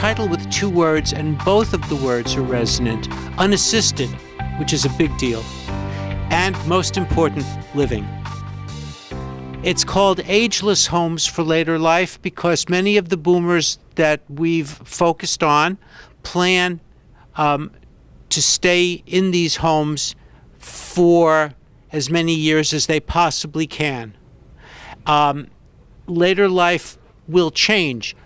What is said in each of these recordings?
title with 2 words, and both of the words are resonant: unassisted, which is a big deal, and most important, living. It's called Ageless Homes for Later Life because many of the boomers that we've focused on plan to stay in these homes for as many years as they possibly can. Later life will change.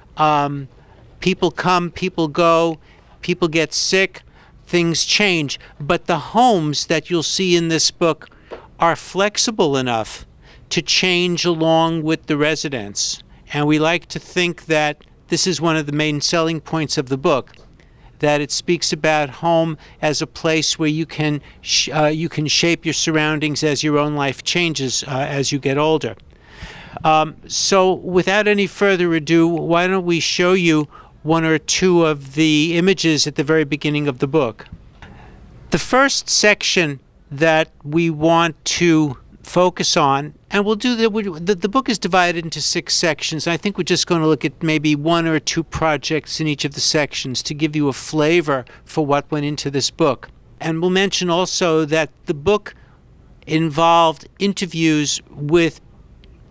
People come, people go, people get sick, things change. But the homes that you'll see in this book are flexible enough to change along with the residents. And we like to think that this is one of the main selling points of the book, that it speaks about home as a place where you can shape your surroundings as your own life changes as you get older. So without any further ado, why don't we show you 1 or 2 of the images at the very beginning of the book. The first section that we want to focus on, and we'll do the book is divided into 6 sections. I think we're just going to look at maybe 1 or 2 projects in each of the sections to give you a flavor for what went into this book. And we'll mention also that the book involved interviews with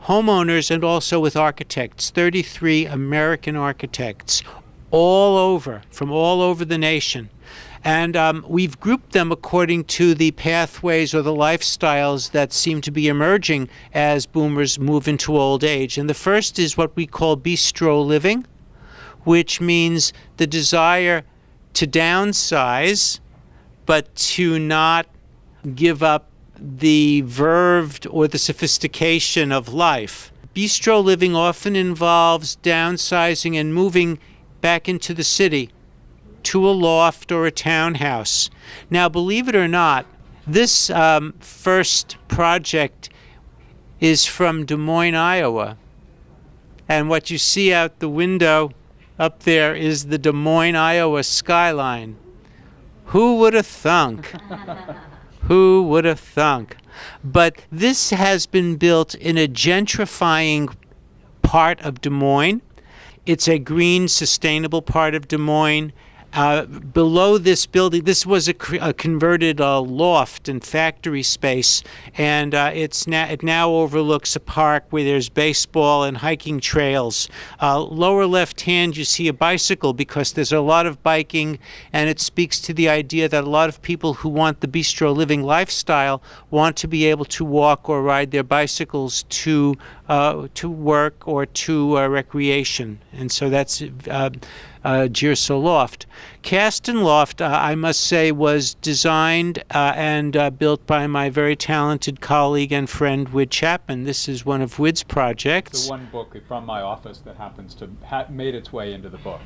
homeowners and also with architects, 33 American architects, from all over the nation. And we've grouped them according to the pathways or the lifestyles that seem to be emerging as boomers move into old age. And the first is what we call bistro living, which means the desire to downsize, but to not give up the verve or the sophistication of life. Bistro living often involves downsizing and moving back into the city, to a loft or a townhouse. Now, believe it or not, this first project is from Des Moines, Iowa. And what you see out the window up there is the Des Moines, Iowa skyline. Who would have thunk? Who would have thunk? But this has been built in a gentrifying part of Des Moines. It's a green, sustainable part of Des Moines. Below this building, this was a converted loft and factory space, and it now overlooks a park where there's baseball and hiking trails. Lower left hand, you see a bicycle because there's a lot of biking, and it speaks to the idea that a lot of people who want the bistro living lifestyle want to be able to walk or ride their bicycles to work or to recreation, and so that's Gierso Loft. Caston Loft, I must say, was designed and built by my very talented colleague and friend, Wid Chapman. This is one of Wid's projects. The one book from my office that happens to have made its way into the book.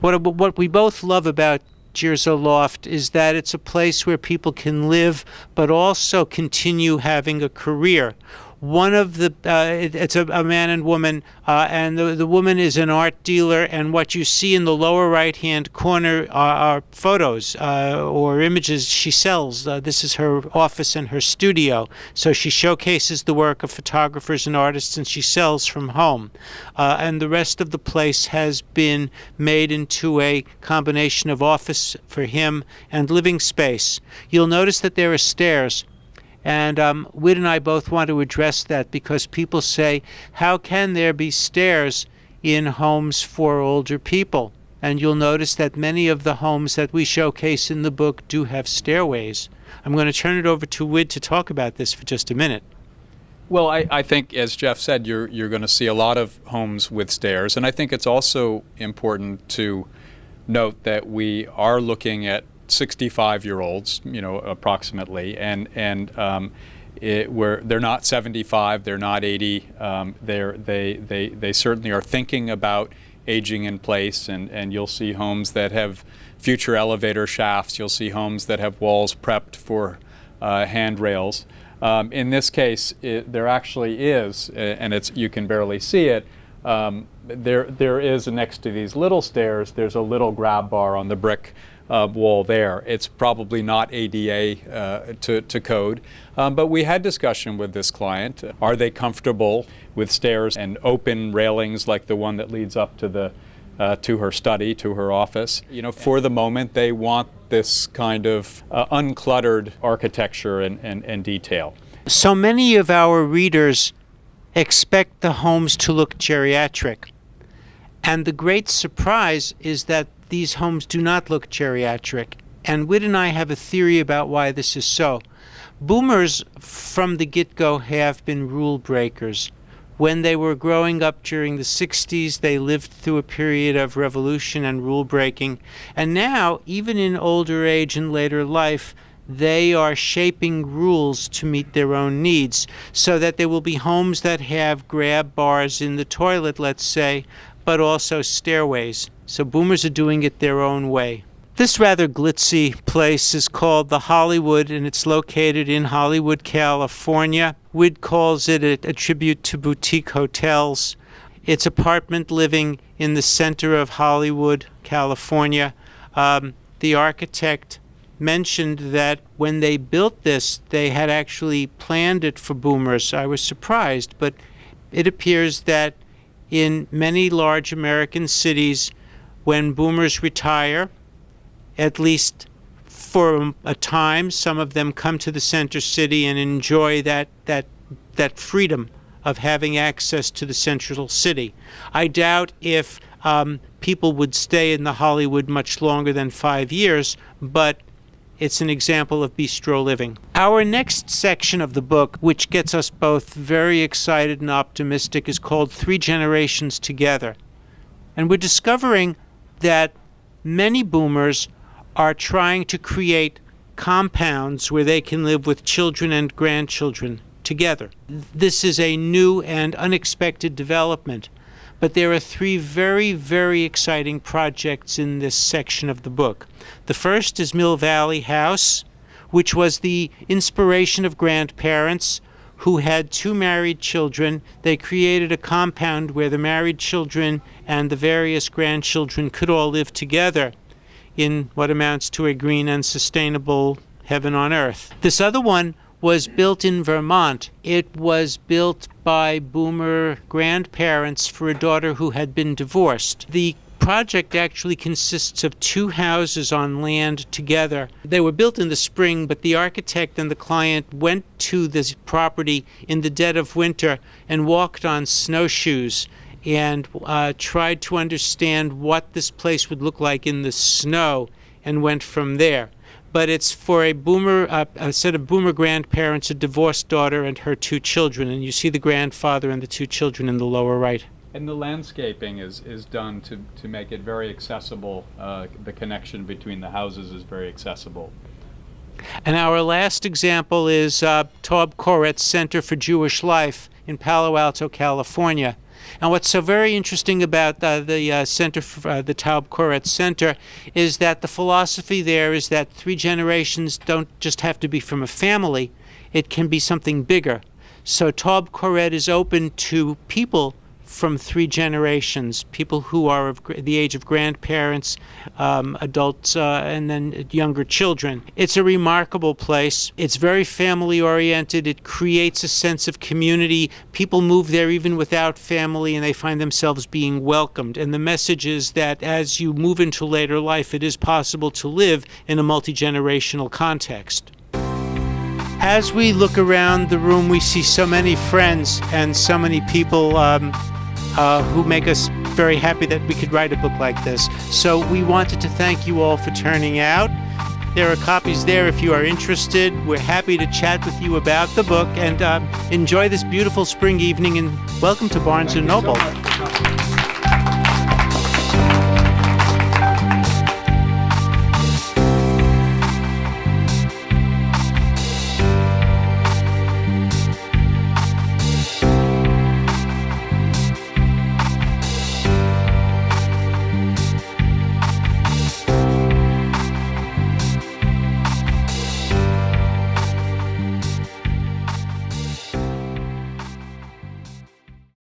What we both love about Gierso Loft is that it's a place where people can live but also continue having a career. One of the, it's a man and woman, and the woman is an art dealer, and what you see in the lower right-hand corner are photos or images she sells. This is her office and her studio. So she showcases the work of photographers and artists, and she sells from home. And the rest of the place has been made into a combination of office for him and living space. You'll notice that there are stairs. And Wid and I both want to address that because people say, how can there be stairs in homes for older people? And you'll notice that many of the homes that we showcase in the book do have stairways. I'm going to turn it over to Wid to talk about this for just a minute. Well, I think, as Jeff said, you're going to see a lot of homes with stairs. And I think it's also important to note that we are looking at 65-year-olds, approximately, and they're not 75, they're not 80. They certainly are thinking about aging in place, and you'll see homes that have future elevator shafts. You'll see homes that have walls prepped for handrails. In this case, there actually is, and you can barely see it. There is next to these little stairs. There's a little grab bar on the brick wall there. It's probably not ADA to code, but we had discussion with this client. Are they comfortable with stairs and open railings like the one that leads up to the to her study, to her office. For the moment, they want this kind of uncluttered architecture and detail. So many of our readers expect the homes to look geriatric. And the great surprise is that these homes do not look geriatric. And Whit and I have a theory about why this is so. Boomers from the get-go have been rule breakers. When they were growing up during the 60s, they lived through a period of revolution and rule breaking. And now, even in older age and later life, they are shaping rules to meet their own needs, so that there will be homes that have grab bars in the toilet, let's say, but also stairways. So boomers are doing it their own way. This rather glitzy place is called the Hollywood, and it's located in Hollywood, California. Whit calls it a tribute to boutique hotels. It's apartment living in the center of Hollywood, California. The architect mentioned that when they built this, they had actually planned it for boomers. I was surprised, but it appears that in many large American cities, when boomers retire, at least for a time, some of them come to the center city and enjoy that freedom of having access to the central city. I doubt if people would stay in the Hollywood much longer than 5 years, but it's an example of bistro living. Our next section of the book, which gets us both very excited and optimistic, is called 3 Generations Together. And we're discovering that many boomers are trying to create compounds where they can live with children and grandchildren together. This is a new and unexpected development, but there are 3 very, very exciting projects in this section of the book. The first is Mill Valley House, which was the inspiration of grandparents who had 2 married children. They created a compound where the married children and the various grandchildren could all live together in what amounts to a green and sustainable heaven on earth. This other one was built in Vermont. It was built by boomer grandparents for a daughter who had been divorced. The project actually consists of 2 houses on land together. They were built in the spring, but the architect and the client went to this property in the dead of winter and walked on snowshoes and tried to understand what this place would look like in the snow and went from there. But it's for a set of boomer grandparents, a divorced daughter and her 2 children, and you see the grandfather and the 2 children in the lower right. And the landscaping is done to make it very accessible. The connection between the houses is very accessible. And our last example is Taub Koretz Center for Jewish Life in Palo Alto, California. And what's so very interesting about the Center for the Taub Koretz Center is that the philosophy there is that 3 generations don't just have to be from a family. It can be something bigger. So Taub Koretz is open to people from 3 generations, people who are of the age of grandparents, adults, and then younger children. It's a remarkable place. It's very family-oriented. It creates a sense of community. People move there even without family, and they find themselves being welcomed. And the message is that as you move into later life, it is possible to live in a multi-generational context. As we look around the room, we see so many friends and so many people who make us very happy that we could write a book like this. So we wanted to thank you all for turning out. There are copies there if you are interested. We're happy to chat with you about the book, and enjoy this beautiful spring evening, and welcome to Barnes & Noble.